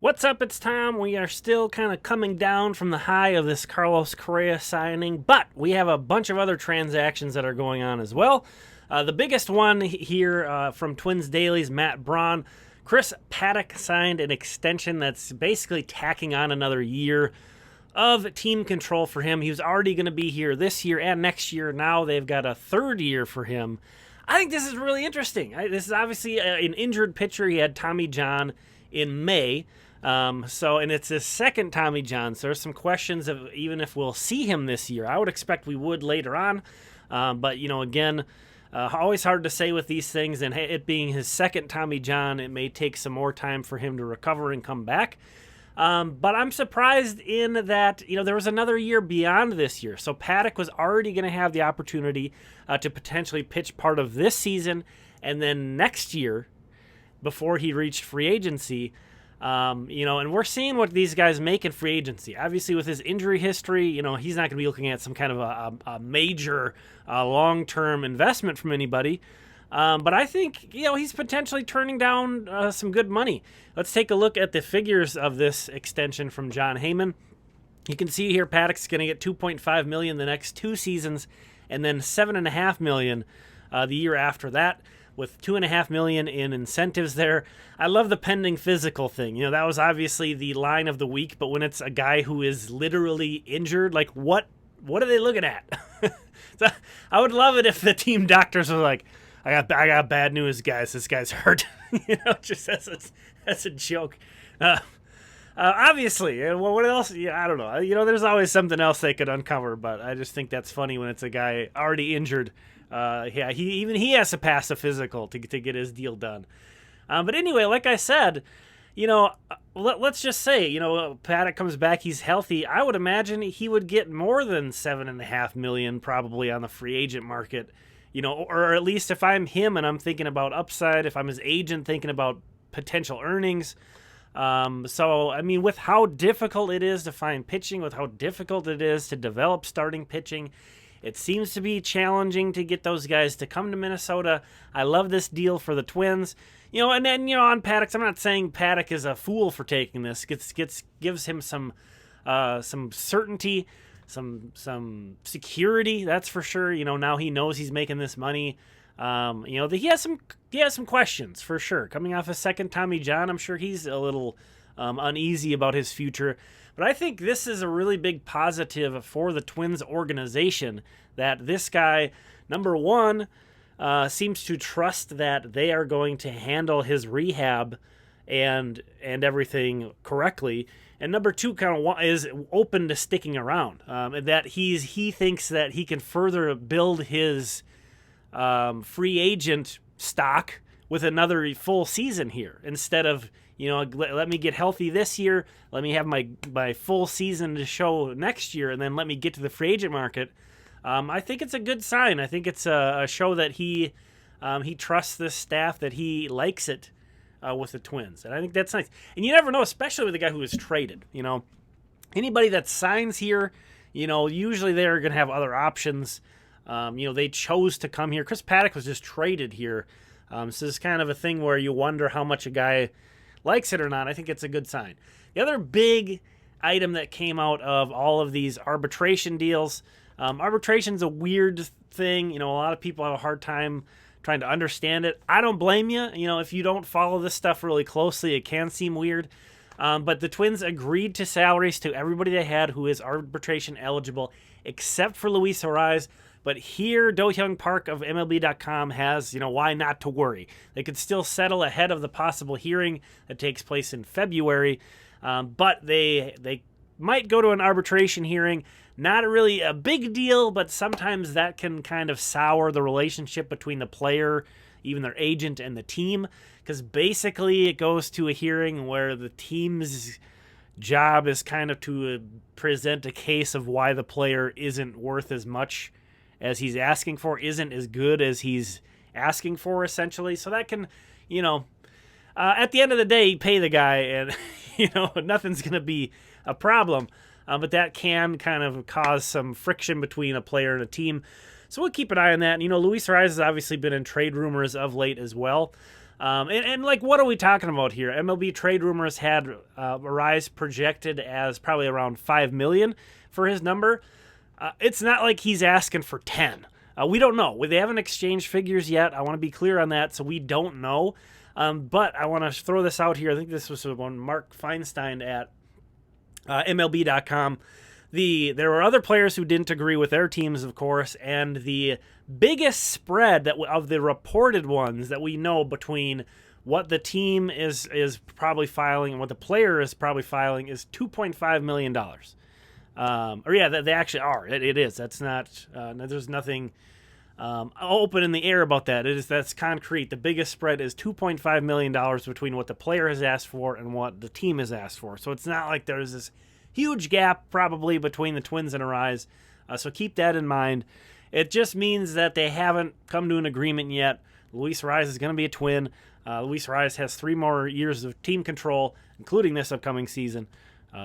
What's up? It's Tom. We are still kind of coming down from the high of this Carlos Correa signing, but we have a bunch of other transactions that are going on as well. The biggest one here from Twins Daily's Matt Braun. Chris Paddack signed an extension that's basically tacking on another year of team control for him. He was already going to be here this year and next year. Now they've got a third year for him. I think this is really interesting. This is obviously an injured pitcher. He had Tommy John in May. And it's his second Tommy John, so there's some questions of even if we'll see him this year. I would expect we would later on, but again, always hard to say with these things, and it being his second Tommy John, it may take some more time for him to recover and come back. But I'm surprised in that, there was another year beyond this year, so Paddack was already going to have the opportunity to potentially pitch part of this season, and then next year, before he reached free agency. And we're seeing what these guys make in free agency. Obviously, with his injury history, he's not going to be looking at some kind of a major long-term investment from anybody. But I think, he's potentially turning down some good money. Let's take a look at the figures of this extension from John Heyman. You can see here Paddack's going to get $2.5 million the next 2 seasons, and then $7.5 million the year after that, with $2.5 million in incentives there. I love the pending physical thing. That was obviously the line of the week, but when it's a guy who is literally injured, like what are they looking at? So I would love it if the team doctors were like, I got bad news, guys. This guy's hurt. Just as a joke. Obviously, what else? Yeah, I don't know. There's always something else they could uncover, but I just think that's funny when it's a guy already injured. He has to pass a physical to get his deal done. But anyway, like I said, let's just say, Paddack comes back, he's healthy. I would imagine he would get more than $7.5 million probably on the free agent market, or at least if I'm him and I'm thinking about upside, if I'm his agent thinking about potential earnings. With how difficult it is to find pitching, with how difficult it is to develop starting pitching, it seems to be challenging to get those guys to come to Minnesota. I love this deal for the Twins. And then, on Paddack, I'm not saying Paddack is a fool for taking this. Gives him some certainty, some security, that's for sure. Now he knows he's making this money. He has some questions for sure. Coming off a second Tommy John, I'm sure he's a little uneasy about his future. But I think this is a really big positive for the Twins organization that this guy, number one, seems to trust that they are going to handle his rehab and everything correctly. And number two, kind of is open to sticking around. That he thinks that he can further build his free agent stock with another full season here instead of, let me get healthy this year, let me have my full season to show next year, and then let me get to the free agent market. I think it's a good sign. I think it's a show that he trusts this staff, that he likes it with the Twins, and I think that's nice. And you never know, especially with the guy who was traded. Anybody that signs here, usually they're going to have other options. They chose to come here. Chris Paddack was just traded here. So it's kind of a thing where you wonder how much a guy likes it or not. I think it's a good sign. The other big item that came out of all of these arbitration deals, arbitration's a weird thing. A lot of people have a hard time trying to understand it. I don't blame you. If you don't follow this stuff really closely, it can seem weird. But the Twins agreed to salaries to everybody they had who is arbitration eligible, except for Luis Arraez. But here, Do-Hyung Park of MLB.com has, why not to worry. They could still settle ahead of the possible hearing that takes place in February. But they might go to an arbitration hearing. Not really a big deal, but sometimes that can kind of sour the relationship between the player, even their agent, and the team. Because basically it goes to a hearing where the team's job is kind of to present a case of why the player isn't worth as much as he's asking for, isn't as good as he's asking for, essentially. So that can, at the end of the day, pay the guy and, nothing's going to be a problem. But that can kind of cause some friction between a player and a team. So we'll keep an eye on that. Luis Arraez has obviously been in trade rumors of late as well. And like, what are we talking about here? MLB trade rumors had Arraez projected as probably around $5 million for his number. It's not like he's asking for 10. We don't know. They haven't exchanged figures yet. I want to be clear on that, so we don't know. But I want to throw this out here. I think this was one Mark Feinstein at MLB.com. There were other players who didn't agree with their teams, of course, and the biggest spread of the reported ones that we know between what the team is probably filing and what the player is probably filing is $2.5 million. They actually are. It is. That's not. There's nothing open in the air about that. That's concrete. The biggest spread is $2.5 million between what the player has asked for and what the team has asked for. So it's not like there's this huge gap probably between the Twins and Arraez. So keep that in mind. It just means that they haven't come to an agreement yet. Luis Arraez is going to be a Twin. Luis Arraez has 3 more years of team control, including this upcoming season.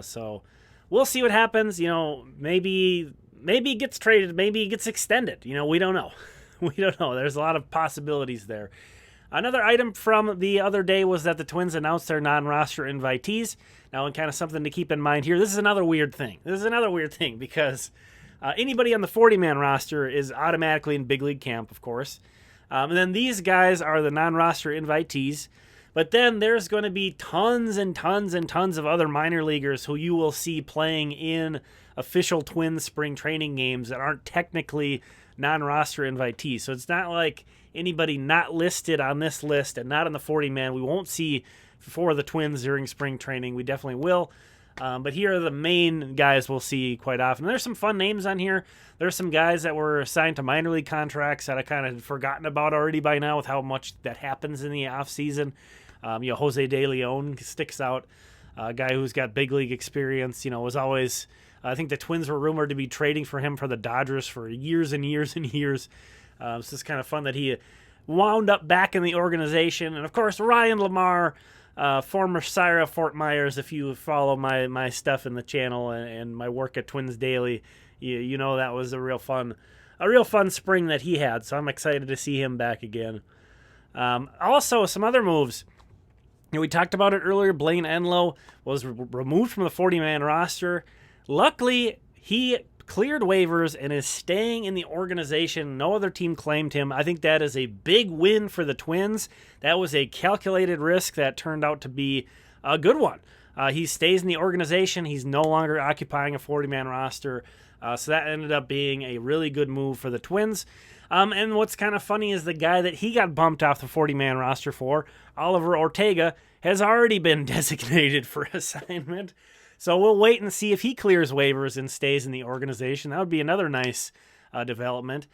So we'll see what happens. Maybe he gets traded. Maybe he gets extended. We don't know. We don't know. There's a lot of possibilities there. Another item from the other day was that the Twins announced their non-roster invitees. Now, and kind of something to keep in mind here, this is another weird thing. Because anybody on the 40-man roster is automatically in big league camp, of course. And then these guys are the non-roster invitees. But then there's going to be tons and tons and tons of other minor leaguers who you will see playing in official Twins spring training games that aren't technically non-roster invitees. So it's not like anybody not listed on this list and not on the 40-man we won't see for the Twins during spring training. We definitely will. But here are the main guys we'll see quite often. There's some fun names on here. There's some guys that were assigned to minor league contracts that I kind of forgotten about already by now with how much that happens in the offseason. Jose De Leon sticks out. A guy who's got big league experience, was always... I think the Twins were rumored to be trading for him for the Dodgers for years and years and years. So it's kind of fun that he wound up back in the organization. And, of course, Ryan Lamar, former Sire of Fort Myers. If you follow my stuff in the channel and my work at Twins Daily, you know that was a real fun spring that he had. So I'm excited to see him back again. Also, some other moves. We talked about it earlier. Blayne Enlow was removed from the 40-man roster. Luckily, he cleared waivers and is staying in the organization. No other team claimed him. I think that is a big win for the Twins. That was a calculated risk that turned out to be a good one. He stays in the organization. He's no longer occupying a 40-man roster. So that ended up being a really good move for the Twins. And what's kind of funny is the guy that he got bumped off the 40-man roster for, Oliver Ortega, has already been designated for assignment. So we'll wait and see if he clears waivers and stays in the organization. That would be another nice development.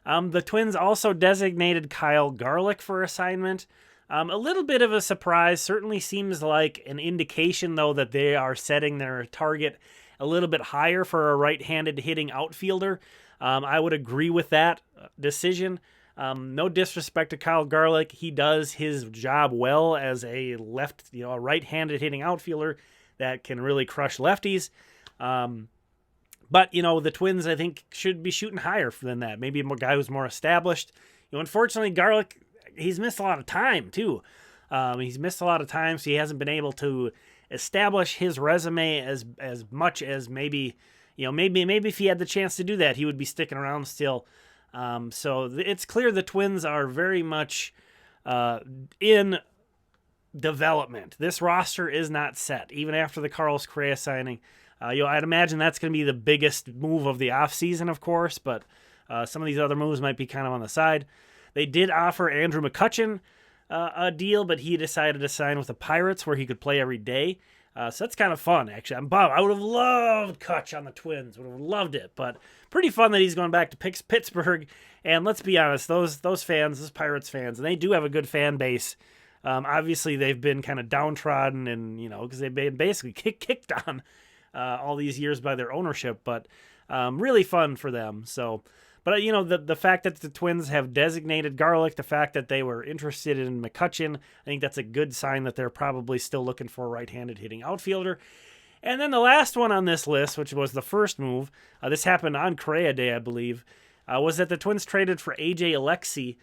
The Twins also designated Kyle Garlick for assignment. A little bit of a surprise. Certainly seems like an indication, though, that they are setting their target a little bit higher for a right-handed hitting outfielder. I would agree with that decision. No disrespect to Kyle Garlick. He does his job well as a right-handed hitting outfielder that can really crush lefties. But, the Twins, I think, should be shooting higher than that. Maybe a guy who's more established. Unfortunately, Garlick, he's missed a lot of time, too. He's missed a lot of time, so he hasn't been able to establish his resume as much as maybe if he had the chance to do that, he would be sticking around still. So it's clear the Twins are very much in development. This roster is not set, even after the Carlos Correa signing. I'd imagine that's going to be the biggest move of the offseason, of course, but some of these other moves might be kind of on the side. They did offer Andrew McCutchen a deal, but he decided to sign with the Pirates where he could play every day. So that's kind of fun, actually. I'm bummed. I would have loved Kutch on the Twins. Would have loved it, but pretty fun that he's going back to Pittsburgh. And let's be honest, those fans, those Pirates fans, and they do have a good fan base. Obviously, they've been kind of downtrodden and, because they've been basically kicked on all these years by their ownership, but really fun for them. So, but, the fact that the Twins have designated Garlick, the fact that they were interested in McCutchen, I think that's a good sign that they're probably still looking for a right-handed hitting outfielder. And then the last one on this list, which was the first move, this happened on Correa Day, I believe, was that the Twins traded for A.J. Alexy,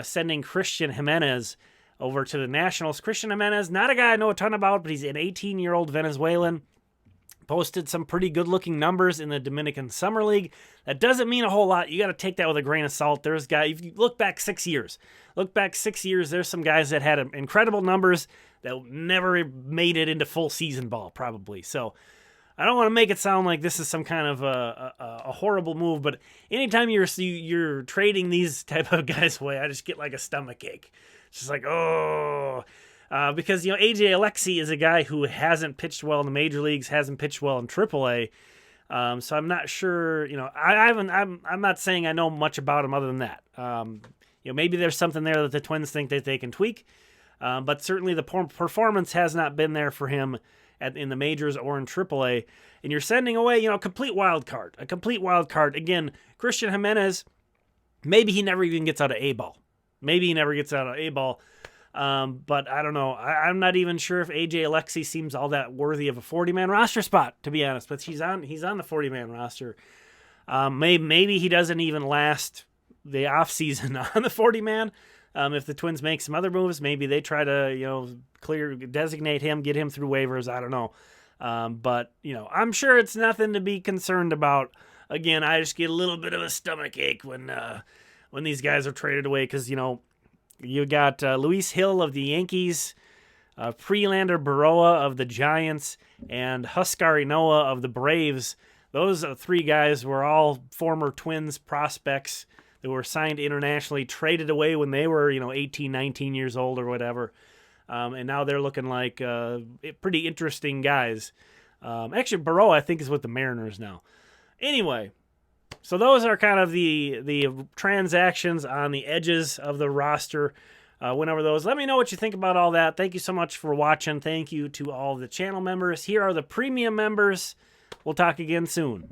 sending Christian Jimenez over to the Nationals. Christian Jimenez, not a guy I know a ton about, but he's an 18-year-old Venezuelan. Posted some pretty good-looking numbers in the Dominican Summer League. That doesn't mean a whole lot. You got to take that with a grain of salt. There's guys, if you look back 6 years, there's some guys that had incredible numbers that never made it into full season ball, probably. So I don't want to make it sound like this is some kind of a horrible move, but anytime you're trading these type of guys away, I just get like a stomach ache. It's just like, oh... because, A.J. Alexy is a guy who hasn't pitched well in the major leagues, hasn't pitched well in AAA. So I'm not sure, I'm not saying I know much about him other than that. Maybe there's something there that the Twins think that they can tweak. But certainly the performance has not been there for him in the majors or in AAA. And you're sending away, a complete wild card. Again, Christian Jimenez, maybe he never even gets out of A-ball. But I don't know. I'm not even sure if A.J. Alexy seems all that worthy of a 40-man roster spot, to be honest. But he's on the 40-man roster. Maybe he doesn't even last the offseason on the 40-man. If the Twins make some other moves, maybe they try to designate him, get him through waivers. I don't know. But I'm sure it's nothing to be concerned about. Again, I just get a little bit of a stomach ache when these guys are traded away because you got Luis Hill of the Yankees, Prelander Baroa of the Giants, and Huascar Ynoa of the Braves. Those three guys were all former Twins prospects that were signed internationally, traded away when they were 18, 19 years old or whatever. And now they're looking like pretty interesting guys. Actually, Baroa, I think, is with the Mariners now. Anyway, so those are kind of the transactions on the edges of the roster. Went over those. Let me know what you think about all that. Thank you so much for watching. Thank you to all the channel members. Here are the premium members. We'll talk again soon.